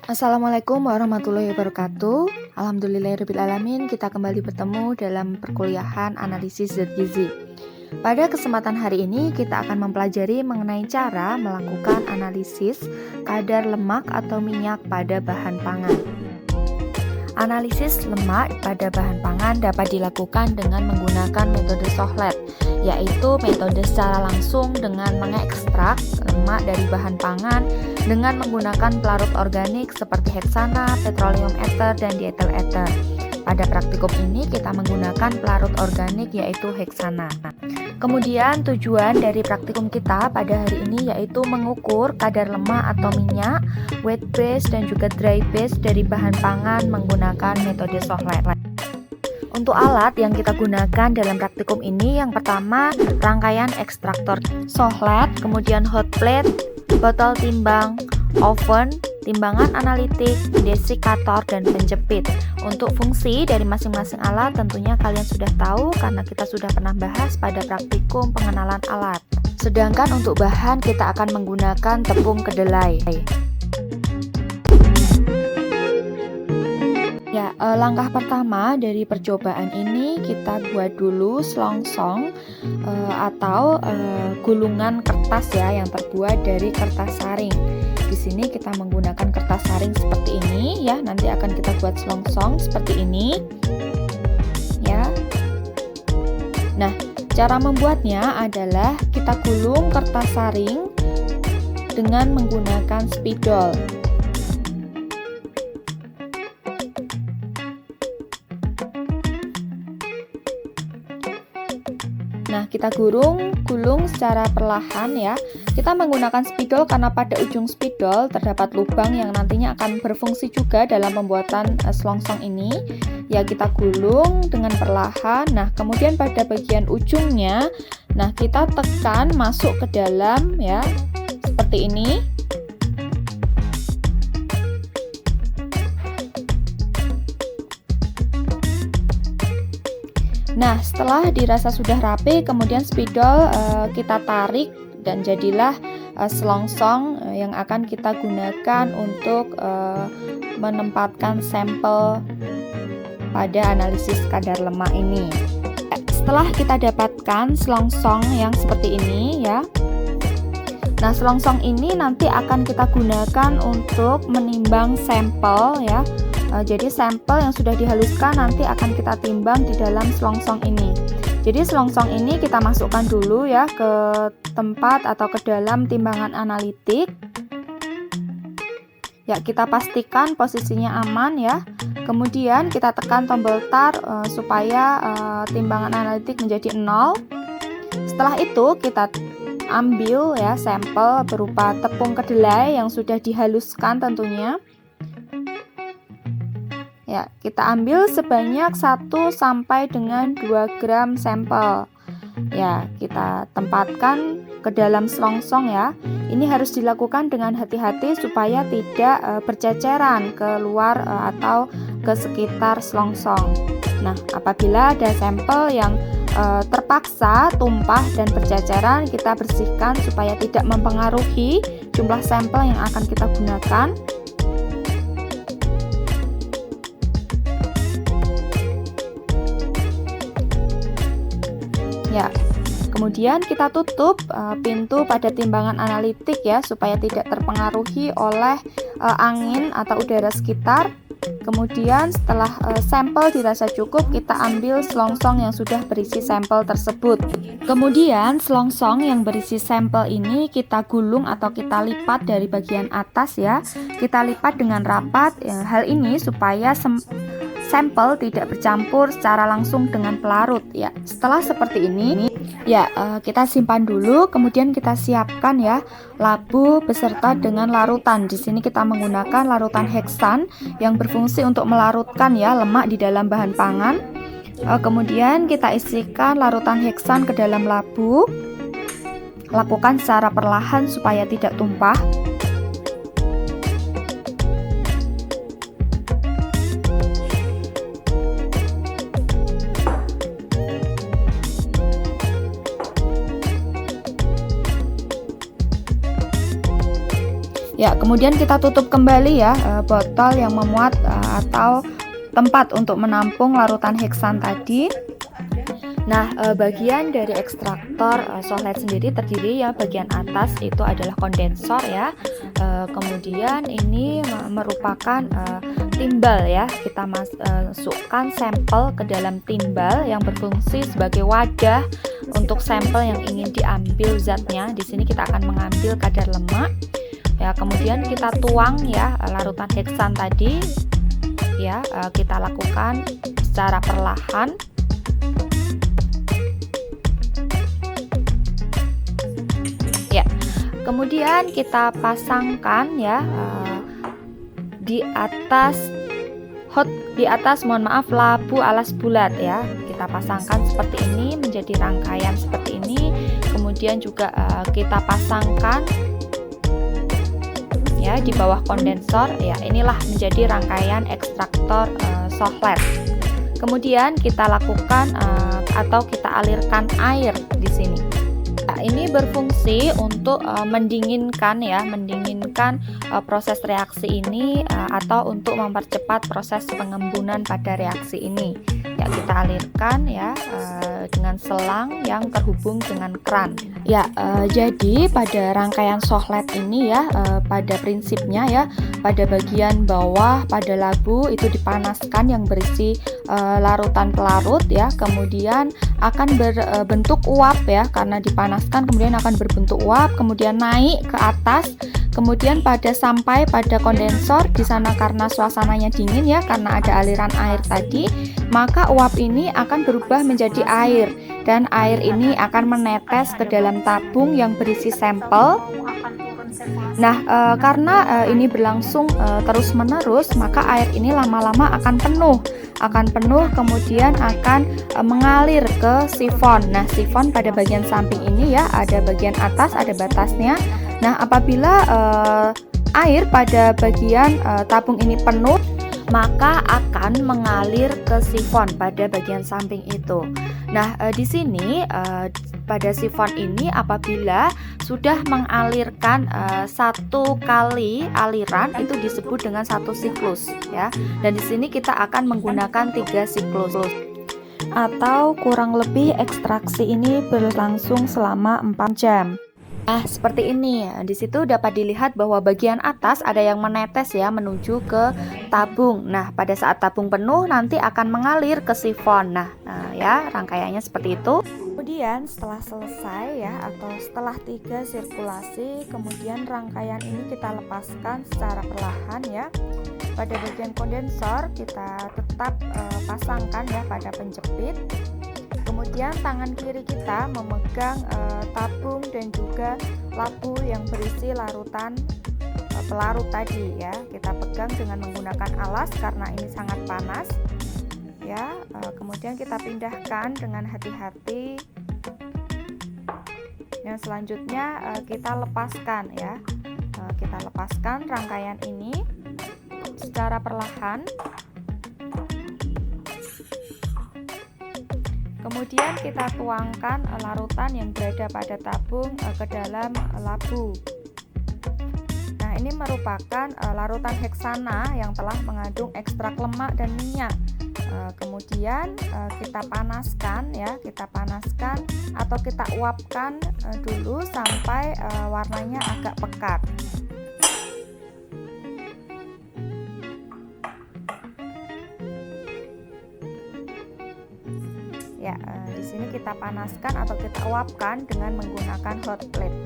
Assalamualaikum warahmatullahi wabarakatuh. Alhamdulillahirrabbilalamin, kita kembali bertemu dalam perkuliahan analisis zat gizi. Pada kesempatan hari ini kita akan mempelajari mengenai cara melakukan analisis kadar lemak atau minyak pada bahan pangan. Analisis lemak pada bahan pangan dapat dilakukan dengan menggunakan metode Sochlet, yaitu metode secara langsung dengan mengekstrak lemak dari bahan pangan dengan menggunakan pelarut organik seperti heksana, petroleum ether, dan dietyl ether. Pada praktikum ini kita menggunakan pelarut organik yaitu heksana. Kemudian tujuan dari praktikum kita pada hari ini yaitu mengukur kadar lemak atau minyak, wet base dan juga dry base dari bahan pangan menggunakan metode Sochlet. Untuk alat yang kita gunakan dalam praktikum ini, yang pertama rangkaian ekstraktor Sochlet, kemudian hot plate, botol timbang, oven, timbangan analitik, desikator, dan penjepit. Untuk fungsi dari masing-masing alat tentunya kalian sudah tahu karena kita sudah pernah bahas pada praktikum pengenalan alat. Sedangkan untuk bahan kita akan menggunakan tepung kedelai. Ya, langkah pertama dari percobaan ini kita buat dulu selongsong atau gulungan kertas ya yang terbuat dari kertas saring. Di sini kita menggunakan kertas saring seperti ini ya. Nanti akan kita buat selongsong seperti ini. Ya. Nah, cara membuatnya adalah kita gulung kertas saring dengan menggunakan spidol. Nah, kita gulung secara perlahan ya. Kita menggunakan spidol karena pada ujung spidol terdapat lubang yang nantinya akan berfungsi juga dalam pembuatan selongsong ini. Ya, kita gulung dengan perlahan. Nah, kemudian pada bagian ujungnya, nah kita tekan masuk ke dalam ya. Seperti ini. Nah, setelah dirasa sudah rapi, kemudian spidol kita tarik dan jadilah selongsong yang akan kita gunakan untuk menempatkan sampel pada analisis kadar lemak ini. Setelah kita dapatkan selongsong yang seperti ini ya. Nah, selongsong ini nanti akan kita gunakan untuk menimbang sampel ya. Jadi sampel yang sudah dihaluskan nanti akan kita timbang di dalam selongsong ini. Jadi selongsong ini kita masukkan dulu ya ke tempat atau ke dalam timbangan analitik. Ya, kita pastikan posisinya aman ya. Kemudian kita tekan tombol tar supaya timbangan analitik menjadi 0. Setelah itu kita ambil ya sampel berupa tepung kedelai yang sudah dihaluskan tentunya. Ya, kita ambil sebanyak 1 sampai dengan 2 gram sampel. Ya, kita tempatkan ke dalam selongsong ya. Ini harus dilakukan dengan hati-hati supaya tidak berceceran keluar atau ke sekitar selongsong. Nah, apabila ada sampel yang terpaksa tumpah dan berceceran, kita bersihkan supaya tidak mempengaruhi jumlah sampel yang akan kita gunakan. Ya, kemudian kita tutup pintu pada timbangan analitik ya supaya tidak terpengaruhi oleh angin atau udara sekitar. Kemudian setelah sampel dirasa cukup, kita ambil selongsong yang sudah berisi sampel tersebut. Kemudian selongsong yang berisi sampel ini kita gulung atau kita lipat dari bagian atas ya. Kita lipat dengan rapat. Hal ini supaya sampel tidak bercampur secara langsung dengan pelarut ya. Setelah seperti ini ya, kita simpan dulu, kemudian kita siapkan ya labu beserta dengan larutan. Di sini kita menggunakan larutan heksan yang berfungsi untuk melarutkan ya lemak di dalam bahan pangan. Kemudian kita isikan larutan heksan ke dalam labu. Lakukan secara perlahan supaya tidak tumpah. Ya, kemudian kita tutup kembali ya botol yang memuat atau tempat untuk menampung larutan heksan tadi. Nah, bagian dari ekstraktor sohlet sendiri terdiri ya, bagian atas itu adalah kondensor ya. Kemudian ini merupakan timbal ya. Kita masukkan sampel ke dalam timbal yang berfungsi sebagai wadah untuk sampel yang ingin diambil zatnya. Di sini kita akan mengambil kadar lemak. Ya, kemudian kita tuang ya larutan heksan tadi. Ya, kita lakukan secara perlahan. Ya, kemudian kita pasangkan ya di atas labu alas bulat ya. Kita pasangkan seperti ini menjadi rangkaian seperti ini. Kemudian juga kita pasangkan ya di bawah kondensor ya. Inilah menjadi rangkaian ekstraktor sohlet. Kemudian kita lakukan atau kita alirkan air di sini. Nah, ini berfungsi untuk mendinginkan proses reaksi ini atau untuk mempercepat proses pengembunan pada reaksi ini. Ya, kita alirkan ya dengan selang yang terhubung dengan keran. Ya, jadi pada rangkaian sohlet ini ya, pada prinsipnya ya, pada bagian bawah pada labu itu dipanaskan yang berisi larutan pelarut ya, kemudian akan berbentuk uap ya, karena dipanaskan kemudian akan berbentuk uap, kemudian naik ke atas, kemudian sampai pada kondensor di sana karena suasananya dingin ya, karena ada aliran air tadi, maka uap ini akan berubah menjadi air dan air ini akan menetes ke dalam tabung yang berisi sampel. Nah, karena ini berlangsung terus-menerus, maka air ini lama-lama akan penuh, kemudian akan mengalir ke sifon. Nah, sifon pada bagian samping ini ya, ada bagian atas, ada batasnya. Nah, apabila air pada bagian tabung ini penuh, maka akan mengalir ke sifon pada bagian samping itu. Nah, di sini pada sifon ini apabila sudah mengalirkan satu kali aliran itu disebut dengan satu siklus ya. Dan di sini kita akan menggunakan 3 siklus atau kurang lebih ekstraksi ini berlangsung selama 4 jam. Nah, seperti ini. Di situ dapat dilihat bahwa bagian atas ada yang menetes ya menuju ke tabung. Nah, pada saat tabung penuh nanti akan mengalir ke sifon. Nah, ya rangkaiannya seperti itu. Kemudian setelah selesai ya atau setelah 3 sirkulasi, kemudian rangkaian ini kita lepaskan secara perlahan ya. Pada bagian kondensor kita tetap pasangkan ya pada penjepit. Kemudian tangan kiri kita memegang tabung dan juga labu yang berisi larutan pelarut tadi ya. Kita pegang dengan menggunakan alas karena ini sangat panas ya. Kemudian kita pindahkan dengan hati-hati. Yang selanjutnya kita lepaskan ya. Kita lepaskan rangkaian ini secara perlahan. Kemudian kita tuangkan larutan yang berada pada tabung ke dalam labu. Nah, ini merupakan larutan heksana yang telah mengandung ekstrak lemak dan minyak. Kemudian kita panaskan ya, atau kita uapkan dulu sampai warnanya agak pekat. Ya, di sini kita panaskan atau kita uapkan dengan menggunakan hot plate.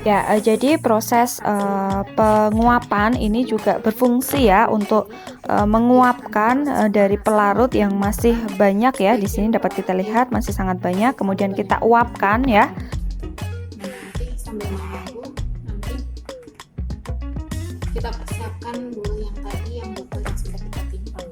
Ya, jadi proses penguapan ini juga berfungsi ya untuk menguapkan dari pelarut yang masih banyak ya. Di sini dapat kita lihat masih sangat banyak. Kemudian kita uapkan ya. Sambil menunggu, nanti kita persiapkan dulu yang tadi, yang botol yang sudah kita timbang.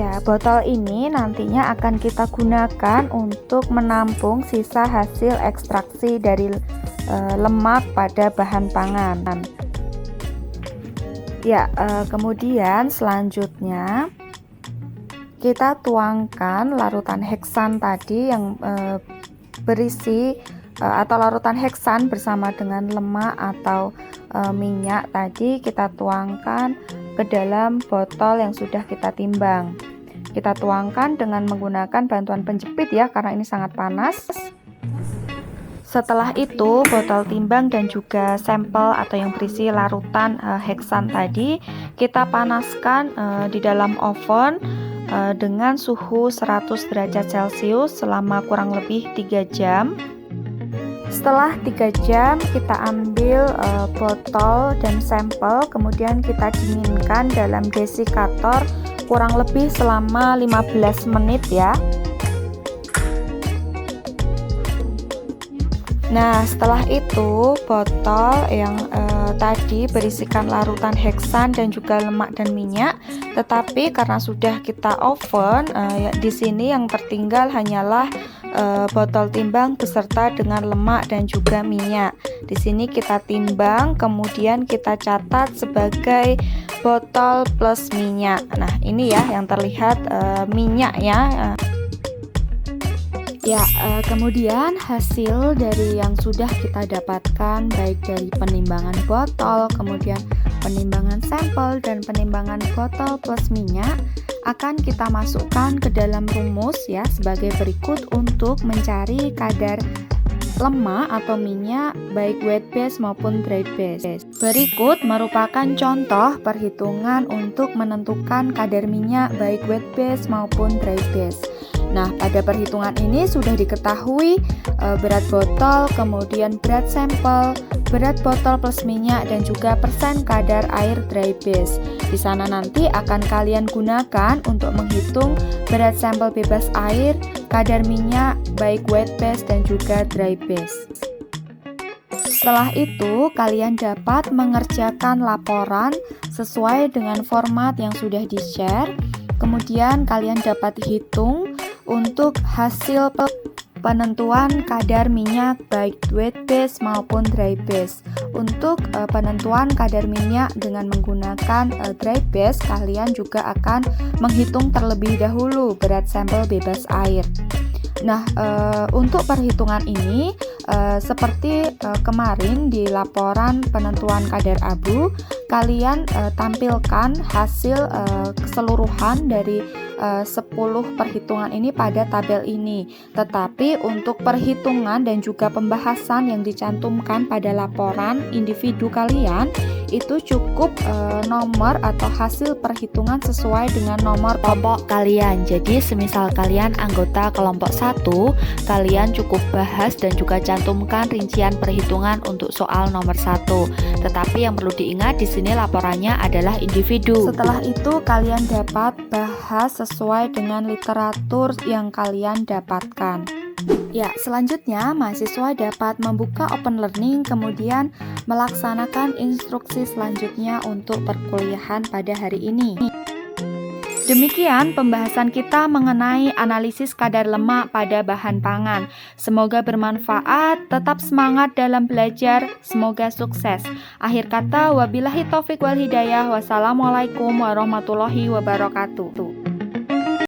Ya, botol ini nantinya akan kita gunakan untuk menampung sisa hasil ekstraksi dari lemak pada bahan pangan. Ya, kemudian selanjutnya kita tuangkan larutan heksan tadi yang berisi atau larutan heksan bersama dengan lemak atau minyak tadi kita tuangkan ke dalam botol yang sudah kita timbang. Kita tuangkan dengan menggunakan bantuan penjepit ya, karena ini sangat panas. Setelah itu, botol timbang dan juga sampel atau yang berisi larutan heksan tadi kita panaskan di dalam oven dengan suhu 100 derajat Celcius selama kurang lebih 3 jam. Setelah 3 jam kita ambil botol dan sampel, kemudian kita dinginkan dalam desikator kurang lebih selama 15 menit ya. Nah, setelah itu botol yang tadi berisikan larutan heksan dan juga lemak dan minyak, tetapi karena sudah kita oven, di sini yang tertinggal hanyalah botol timbang beserta dengan lemak dan juga minyak. Di sini kita timbang, kemudian kita catat sebagai botol plus minyak. Nah, ini ya yang terlihat minyaknya. Ya, kemudian hasil dari yang sudah kita dapatkan baik dari penimbangan botol, kemudian penimbangan sampel dan penimbangan botol plus minyak akan kita masukkan ke dalam rumus ya sebagai berikut untuk mencari kadar lemak atau minyak baik wet base maupun dry base. Berikut merupakan contoh perhitungan untuk menentukan kadar minyak baik wet base maupun dry base. Nah, pada perhitungan ini sudah diketahui berat botol, kemudian berat sampel, berat botol plus minyak, dan juga persen kadar air dry base. Di sana nanti akan kalian gunakan untuk menghitung berat sampel bebas air, kadar minyak, baik wet base dan juga dry base. Setelah itu, kalian dapat mengerjakan laporan sesuai dengan format yang sudah di-share. Kemudian kalian dapat hitung untuk hasil penentuan kadar minyak baik wet base maupun dry base. Untuk penentuan kadar minyak dengan menggunakan dry base, kalian juga akan menghitung terlebih dahulu berat sampel bebas air. Nah, untuk perhitungan ini seperti kemarin di laporan penentuan kadar abu, kalian tampilkan hasil keseluruhan dari 10 perhitungan ini pada tabel ini. Tetapi untuk perhitungan dan juga pembahasan yang dicantumkan pada laporan individu kalian itu cukup nomor atau hasil perhitungan sesuai dengan nomor kelompok kalian. Jadi semisal kalian anggota kelompok 1, kalian cukup bahas dan juga cantumkan rincian perhitungan untuk soal nomor 1. Tetapi yang perlu diingat di sini laporannya adalah individu. Setelah itu kalian dapat bahas sesuai dengan literatur yang kalian dapatkan. Ya, selanjutnya mahasiswa dapat membuka open learning kemudian melaksanakan instruksi selanjutnya untuk perkuliahan pada hari ini. Demikian pembahasan kita mengenai analisis kadar lemak pada bahan pangan. Semoga bermanfaat, tetap semangat dalam belajar, semoga sukses. Akhir kata, wabillahi taufik wal hidayah, wassalamualaikum warahmatullahi wabarakatuh.